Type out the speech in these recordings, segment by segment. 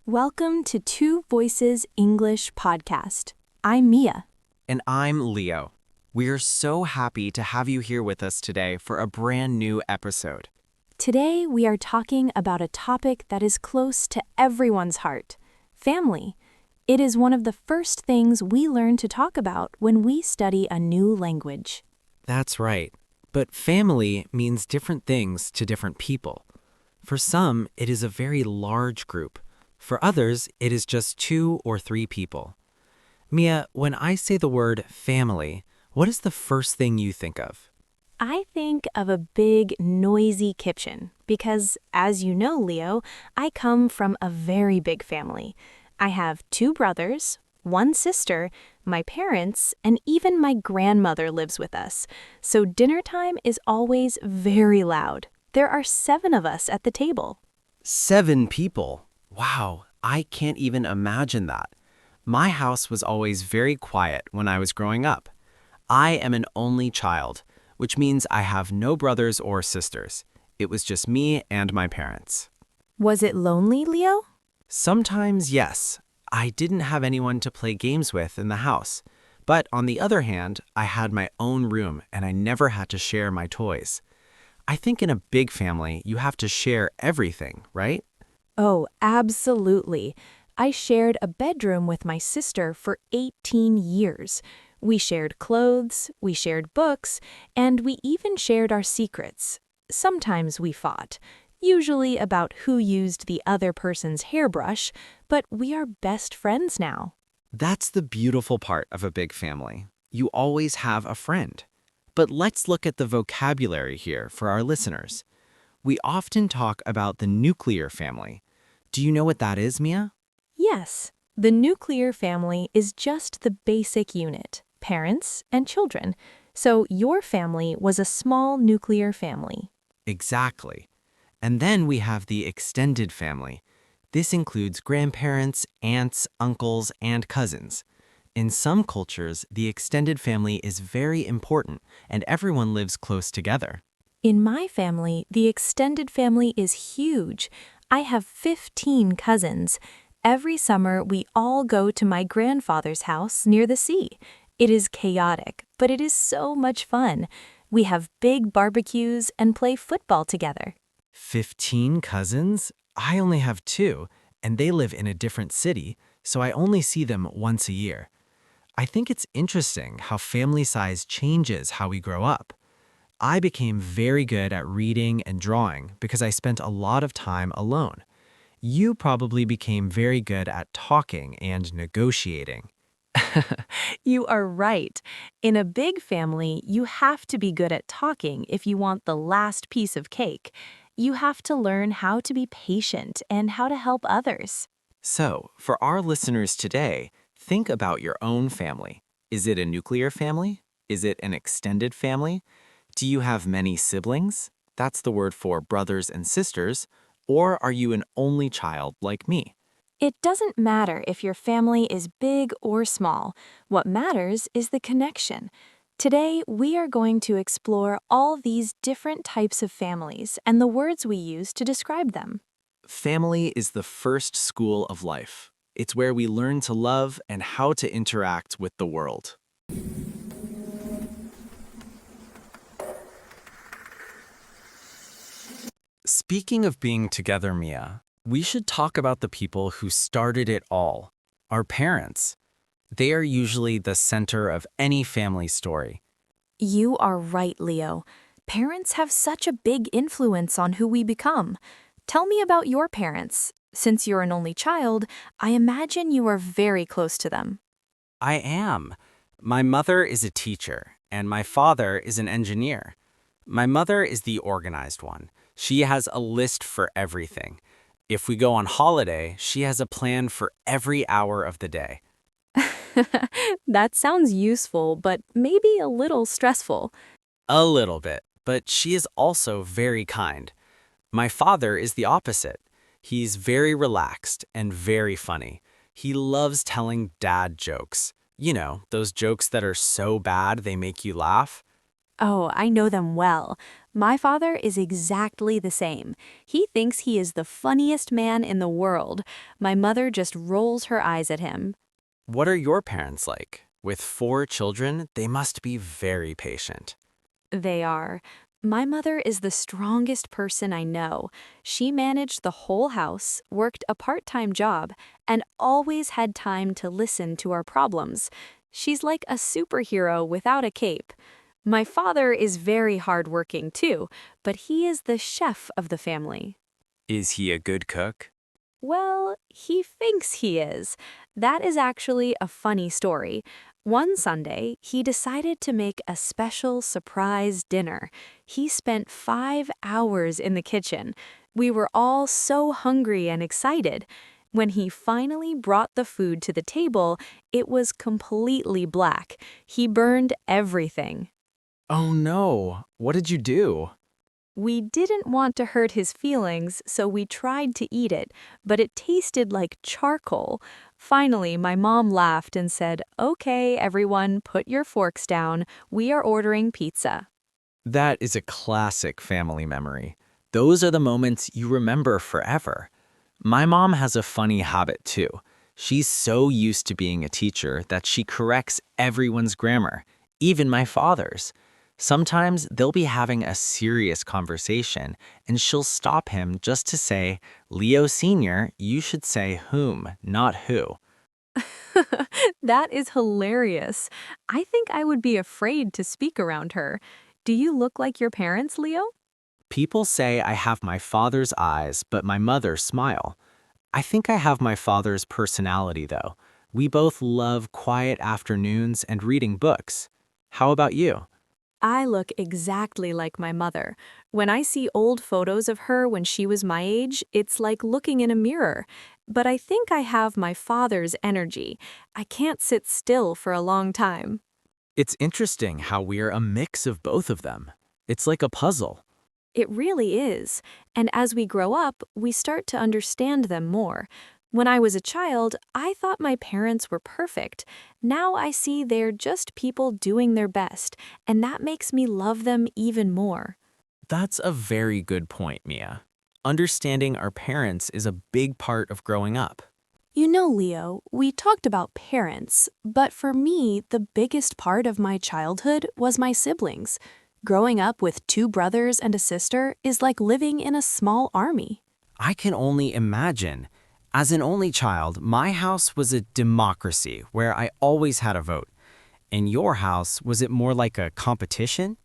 Welcome to Two Voices English Podcast. I'm Mia. And I'm Leo. We're so happy to have you here with us today for a brand new episode. Today we are talking about a topic that is close to everyone's heart, family. It is one of the first things we learn to talk about when we study a new language. That's right. But family means different things to different people. For some, it is a very large group. For others, it is just 2 or 3 people. Mia, when I say the word family, what is the first thing you think of? I think of a big, noisy kitchen because, as you know, Leo, I come from a very big family. I have 2 brothers, 1 sister, my parents, and even my grandmother lives with us. So dinner time is always very loud. There are 7 of us at the table. 7 people. Wow, I can't even imagine that. My house was always very quiet when I was growing up. I am an only child, which means I have no brothers or sisters. It was just me and my parents. Was it lonely, Leo? Sometimes, yes. I didn't have anyone to play games with in the house. But on the other hand, I had my own room and I never had to share my toys. I think in a big family, you have to share everything, right? Oh, absolutely. I shared a bedroom with my sister for 18 years. We shared clothes, we shared books, and we even shared our secrets. Sometimes we fought, usually about who used the other person's hairbrush, but we are best friends now. That's the beautiful part of a big family. You always have a friend. But let's look at the vocabulary here for our listeners. We often talk about the nuclear family. Do you know what that is, Mia? Yes, the nuclear family is just the basic unit, parents and children. So your family was a small nuclear family. Exactly. And then we have the extended family. This includes grandparents, aunts, uncles, and cousins. In some cultures, the extended family is very important and everyone lives close together. In my family, the extended family is huge. I have 15 cousins. Every summer, we all go to my grandfather's house near the sea. It is chaotic, but it is so much fun. We have big barbecues and play football together. 15 cousins? I only have 2, and they live in a different city, so I only see them once a year. I think it's interesting how family size changes how we grow up. I became very good at reading and drawing because I spent a lot of time alone. You probably became very good at talking and negotiating. You are right. In a big family, you have to be good at talking if you want the last piece of cake. You have to learn how to be patient and how to help others. So, for our listeners today, think about your own family. Is it a nuclear family? Is it an extended family? Do you have many siblings? That's the word for brothers and sisters. Or are you an only child like me? It doesn't matter if your family is big or small. What matters is the connection. Today, we are going to explore all these different types of families and the words we use to describe them. Family is the first school of life. It's where we learn to love and how to interact with the world. Speaking of being together, Mia, we should talk about the people who started it all, our parents. They are usually the center of any family story. You are right, Leo. Parents have such a big influence on who we become. Tell me about your parents. Since you're an only child, I imagine you are very close to them. I am. My mother is a teacher, and my father is an engineer. My mother is the organized one. She has a list for everything. If we go on holiday, she has a plan for every hour of the day. That sounds useful, but maybe a little stressful. A little bit, but she is also very kind. My father is the opposite. He's very relaxed and very funny. He loves telling dad jokes. You know, those jokes that are so bad they make you laugh. Oh, I know them well. My father is exactly the same. He thinks he is the funniest man in the world. My mother just rolls her eyes at him. What are your parents like? With 4 children, they must be very patient. They are. My mother is the strongest person I know. She managed the whole house, worked a part-time job, and always had time to listen to our problems. She's like a superhero without a cape. My father is very hardworking too, but he is the chef of the family. Is he a good cook? Well, he thinks he is. That is actually a funny story. One Sunday, he decided to make a special surprise dinner. He spent 5 hours in the kitchen. We were all so hungry and excited. When he finally brought the food to the table, it was completely black. He burned everything. Oh no, what did you do? We didn't want to hurt his feelings, so we tried to eat it, but it tasted like charcoal. Finally, my mom laughed and said, "Okay, everyone, put your forks down. We are ordering pizza." That is a classic family memory. Those are the moments you remember forever. My mom has a funny habit too. She's so used to being a teacher that she corrects everyone's grammar, even my father's. Sometimes they'll be having a serious conversation and she'll stop him just to say, Leo Sr., you should say whom, not who. That is hilarious. I think I would be afraid to speak around her. Do you look like your parents, Leo? People say I have my father's eyes, but my mother's smile. I think I have my father's personality, though. We both love quiet afternoons and reading books. How about you? I look exactly like my mother. When I see old photos of her when she was my age, it's like looking in a mirror. But I think I have my father's energy. I can't sit still for a long time. It's interesting how we're a mix of both of them. It's like a puzzle. It really is. And as we grow up, we start to understand them more. When I was a child, I thought my parents were perfect. Now I see they're just people doing their best, and that makes me love them even more. That's a very good point, Mia. Understanding our parents is a big part of growing up. You know, Leo, we talked about parents, but for me, the biggest part of my childhood was my siblings. Growing up with two brothers and a sister is like living in a small army. I can only imagine. As an only child, my house was a democracy where I always had a vote. In your house, was it more like a competition?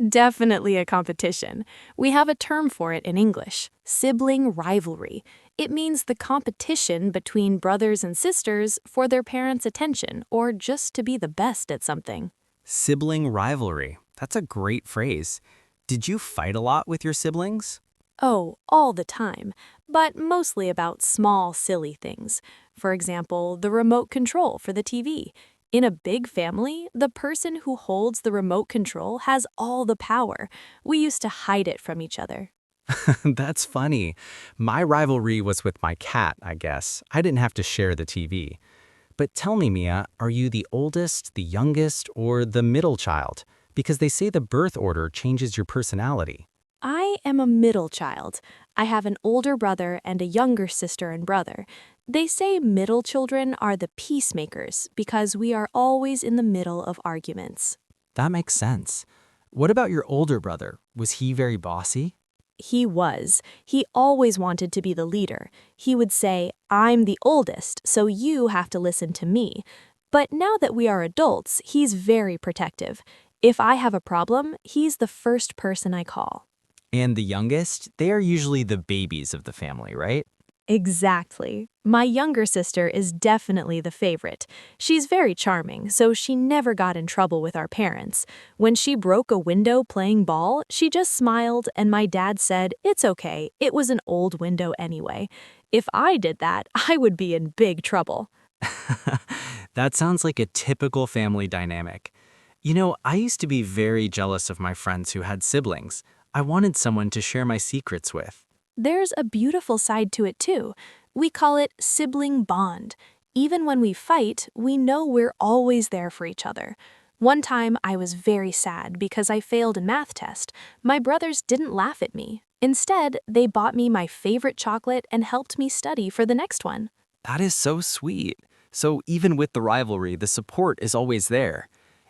Definitely a competition. We have a term for it in English, sibling rivalry. It means the competition between brothers and sisters for their parents' attention or just to be the best at something. Sibling rivalry. That's a great phrase. Did you fight a lot with your siblings? Oh, all the time, but mostly about small, silly things. For example, the remote control for the TV. In a big family, the person who holds the remote control has all the power. We used to hide it from each other. That's funny. My rivalry was with my cat, I guess. I didn't have to share the TV. But tell me, Mia, are you the oldest, the youngest, or the middle child? Because they say the birth order changes your personality. I am a middle child. I have an older brother and a younger sister and brother. They say middle children are the peacemakers because we are always in the middle of arguments. That makes sense. What about your older brother? Was he very bossy? He was. He always wanted to be the leader. He would say, "I'm the oldest, so you have to listen to me." But now that we are adults, he's very protective. If I have a problem, he's the first person I call. And the youngest, they are usually the babies of the family, right? Exactly. My younger sister is definitely the favorite. She's very charming, so she never got in trouble with our parents. When she broke a window playing ball, she just smiled, and my dad said, "It's okay, it was an old window anyway." If I did that, I would be in big trouble. That sounds like a typical family dynamic. You know, I used to be very jealous of my friends who had siblings. I wanted someone to share my secrets with. There's a beautiful side to it too. We call it sibling bond. Even when we fight, we know we're always there for each other. One time, I was very sad because I failed a math test. My brothers didn't laugh at me. Instead, they bought me my favorite chocolate and helped me study for the next one. That is so sweet. So even with the rivalry, the support is always there.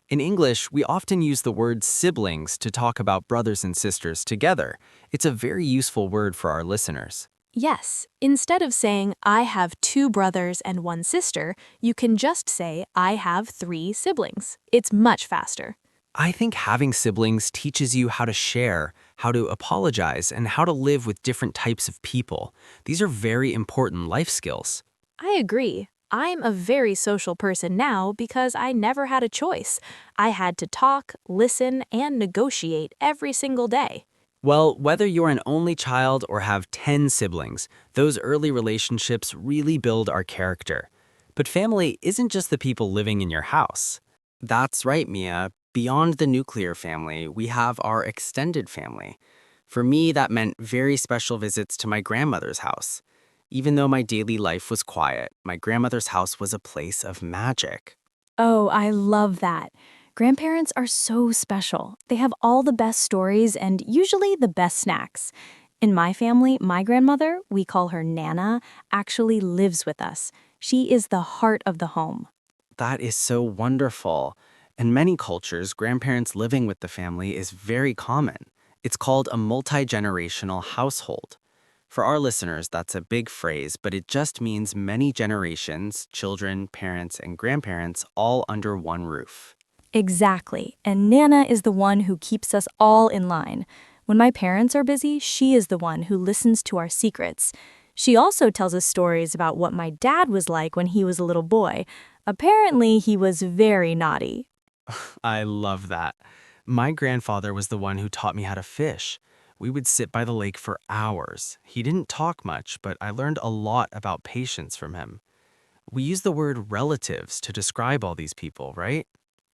In English, we often use the word siblings to talk about brothers and sisters together. It's a very useful word for our listeners. Yes, instead of saying, I have two brothers and one sister, you can just say, I have three siblings. It's much faster. I think having siblings teaches you how to share, how to apologize, and how to live with different types of people. These are very important life skills. I agree. I'm a very social person now because I never had a choice. I had to talk, listen, and negotiate every single day. Well, whether you're an only child or have 10 siblings, those early relationships really build our character. But family isn't just the people living in your house. That's right, Mia. Beyond the nuclear family, we have our extended family. For me, that meant very special visits to my grandmother's house. Even though my daily life was quiet, my grandmother's house was a place of magic. Oh, I love that. Grandparents are so special. They have all the best stories and usually the best snacks. In my family, my grandmother, we call her Nana, actually lives with us. She is the heart of the home. That is so wonderful. In many cultures, grandparents living with the family is very common. It's called a multi-generational household. For our listeners, that's a big phrase, but it just means many generations, children, parents, and grandparents, all under one roof. Exactly, and Nana is the one who keeps us all in line. When my parents are busy, she is the one who listens to our secrets. She also tells us stories about what my dad was like when he was a little boy. Apparently, he was very naughty. I love that. My grandfather was the one who taught me how to fish. We would sit by the lake for hours. He didn't talk much, but I learned a lot about patience from him. We use the word relatives to describe all these people, right?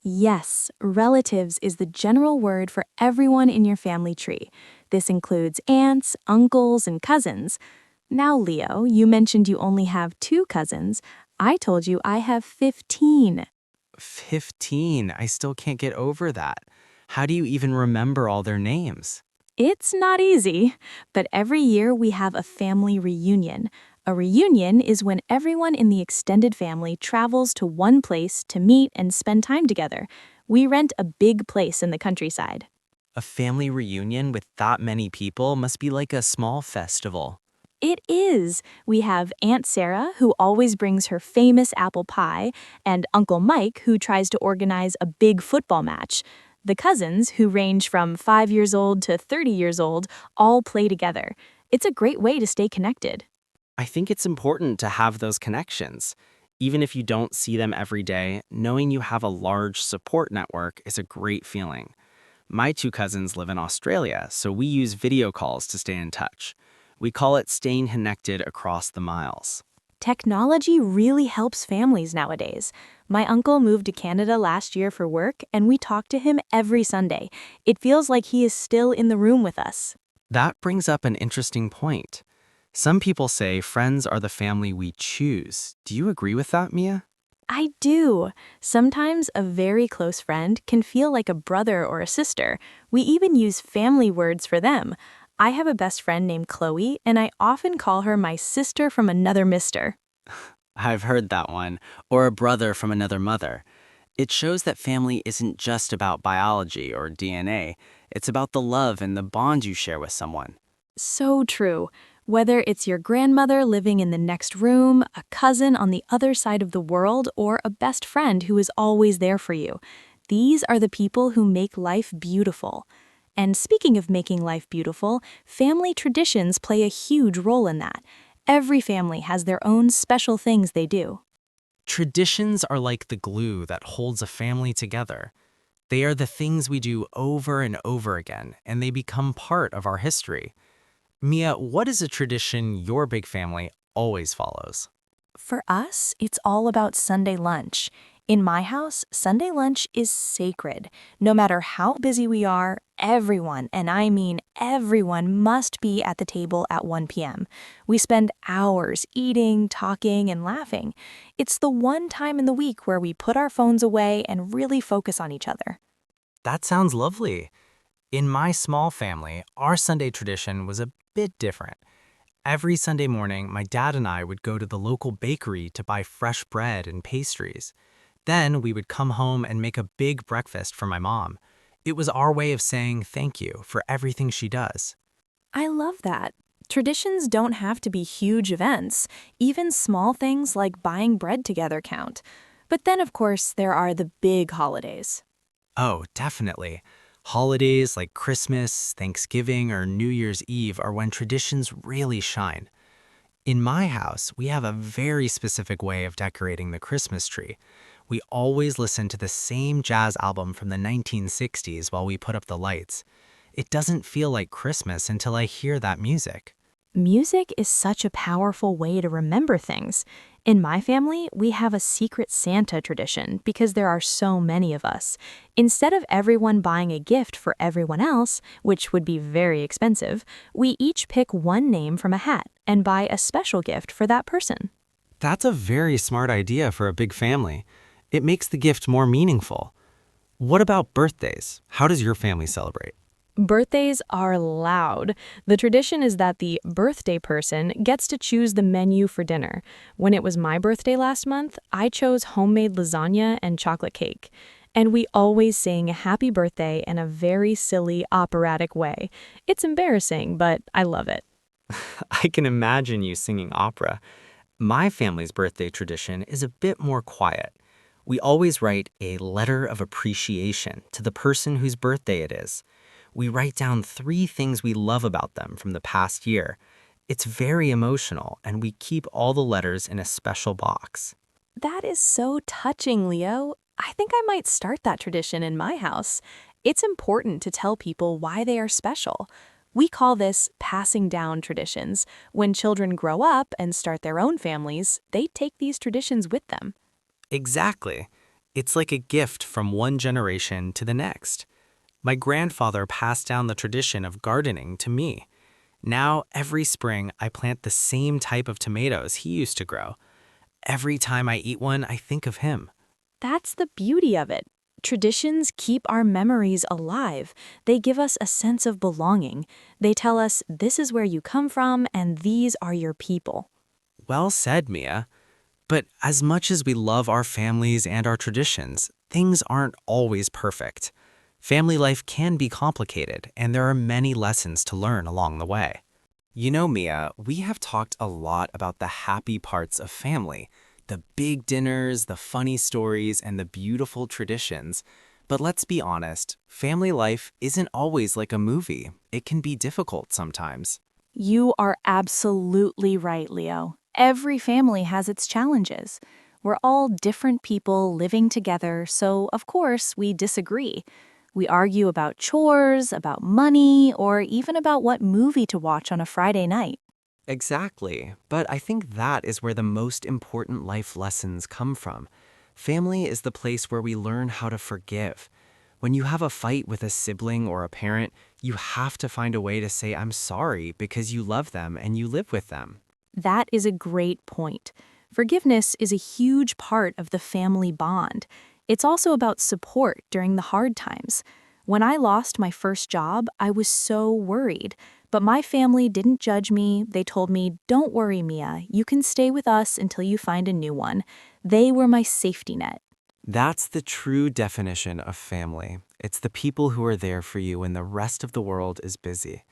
Yes, relatives is the general word for everyone in your family tree. This includes aunts, uncles, and cousins. Now, Leo, you mentioned you only have two cousins. I told you I have 15. 15. I still can't get over that. How do you even remember all their names? It's not easy, but every year we have a family reunion. A reunion is when everyone in the extended family travels to one place to meet and spend time together. We rent a big place in the countryside. A family reunion with that many people must be like a small festival. It is. We have Aunt Sarah, who always brings her famous apple pie, and Uncle Mike, who tries to organize a big football match. The cousins, who range from 5 years old to 30 years old, all play together. It's a great way to stay connected. I think it's important to have those connections. Even if you don't see them every day, knowing you have a large support network is a great feeling. My two cousins live in Australia, so we use video calls to stay in touch. We call it staying connected across the miles. Technology really helps families nowadays. My uncle moved to Canada last year for work, and we talk to him every Sunday. It feels like he is still in the room with us. That brings up an interesting point. Some people say friends are the family we choose. Do you agree with that, Mia? I do. Sometimes a very close friend can feel like a brother or a sister. We even use family words for them. I have a best friend named Chloe, and I often call her my sister from another mister. I've heard that one. Or a brother from another mother. It shows that family isn't just about biology or DNA. It's about the love and the bond you share with someone. So true. Whether it's your grandmother living in the next room, a cousin on the other side of the world, or a best friend who is always there for you, these are the people who make life beautiful. And speaking of making life beautiful, family traditions play a huge role in that. Every family has their own special things they do. Traditions are like the glue that holds a family together. They are the things we do over and over again, and they become part of our history. Mia, what is a tradition your big family always follows? For us, it's all about Sunday lunch. In my house, Sunday lunch is sacred. No matter how busy we are, everyone, and I mean everyone, must be at the table at 1 p.m. We spend hours eating, talking, and laughing. It's the one time in the week where we put our phones away and really focus on each other. That sounds lovely. In my small family, our Sunday tradition was a bit different. Every Sunday morning, my dad and I would go to the local bakery to buy fresh bread and pastries. Then we would come home and make a big breakfast for my mom. It was our way of saying thank you for everything she does. I love that. Traditions don't have to be huge events. Even small things like buying bread together count. But then, of course, there are the big holidays. Oh, definitely. Holidays like Christmas, Thanksgiving, or New Year's Eve are when traditions really shine. In my house, we have a very specific way of decorating the Christmas tree. We always listen to the same jazz album from the 1960s while we put up the lights. It doesn't feel like Christmas until I hear that music. Music is such a powerful way to remember things. In my family, we have a secret Santa tradition because there are so many of us. Instead of everyone buying a gift for everyone else, which would be very expensive, we each pick one name from a hat and buy a special gift for that person. That's a very smart idea for a big family. It makes the gift more meaningful. What about birthdays? How does your family celebrate? Birthdays are loud. The tradition is that the birthday person gets to choose the menu for dinner. When it was my birthday last month, I chose homemade lasagna and chocolate cake. And we always sing happy birthday in a very silly operatic way. It's embarrassing, but I love it. I can imagine you singing opera. My family's birthday tradition is a bit more quiet. We always write a letter of appreciation to the person whose birthday it is. We write down 3 things we love about them from the past year. It's very emotional, and we keep all the letters in a special box. That is so touching, Leo. I think I might start that tradition in my house. It's important to tell people why they are special. We call this passing down traditions. When children grow up and start their own families, they take these traditions with them. Exactly. It's like a gift from one generation to the next. My grandfather passed down the tradition of gardening to me. Now, every spring, I plant the same type of tomatoes he used to grow. Every time I eat one, I think of him. That's the beauty of it. Traditions keep our memories alive. They give us a sense of belonging. They tell us this is where you come from and these are your people. Well said, Mia. But as much as we love our families and our traditions, things aren't always perfect. Family life can be complicated, and there are many lessons to learn along the way. You know, Mia, we have talked a lot about the happy parts of family, the big dinners, the funny stories, and the beautiful traditions. But let's be honest, family life isn't always like a movie. It can be difficult sometimes. You are absolutely right, Leo. Every family has its challenges. We're all different people living together, so of course we disagree. We argue about chores, about money, or even about what movie to watch on a Friday night. Exactly, but I think that is where the most important life lessons come from. Family is the place where we learn how to forgive. When you have a fight with a sibling or a parent, you have to find a way to say, I'm sorry, because you love them and you live with them. That is a great point. Forgiveness is a huge part of the family bond. It's also about support during the hard times. When I lost my first job, I was so worried. But my family didn't judge me. They told me, don't worry, Mia. You can stay with us until you find a new one. They were my safety net. That's the true definition of family. It's the people who are there for you when the rest of the world is busy.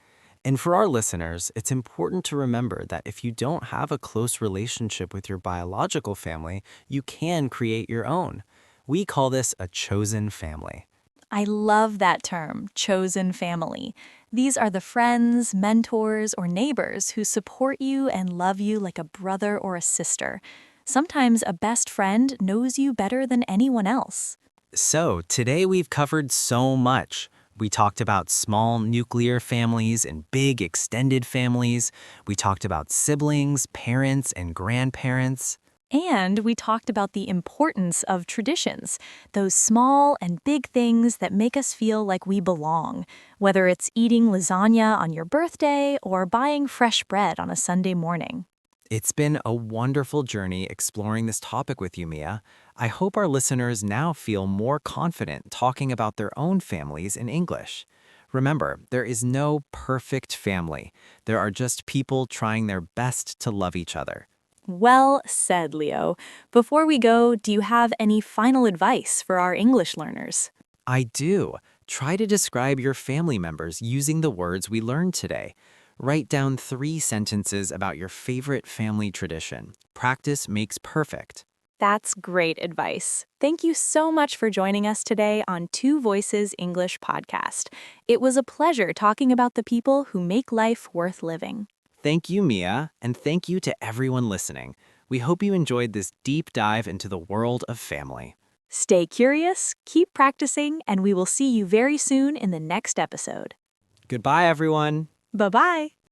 And for our listeners, it's important to remember that if you don't have a close relationship with your biological family, you can create your own. We call this a chosen family. I love that term, chosen family. These are the friends, mentors, or neighbors who support you and love you like a brother or a sister. Sometimes a best friend knows you better than anyone else. So, today we've covered so much. We talked about small nuclear families and big extended families. We talked about siblings, parents, and grandparents. And we talked about the importance of traditions, those small and big things that make us feel like we belong, whether it's eating lasagna on your birthday or buying fresh bread on a Sunday morning. It's been a wonderful journey exploring this topic with you, Mia. I hope our listeners now feel more confident talking about their own families in English. Remember, there is no perfect family. There are just people trying their best to love each other. Well said, Leo. Before we go, do you have any final advice for our English learners? I do. Try to describe your family members using the words we learned today. Write down 3 sentences about your favorite family tradition. Practice makes perfect. That's great advice. Thank you so much for joining us today on Two Voices English podcast. It was a pleasure talking about the people who make life worth living. Thank you, Mia, and thank you to everyone listening. We hope you enjoyed this deep dive into the world of family. Stay curious, keep practicing, and we will see you very soon in the next episode. Goodbye, everyone. Bye-bye.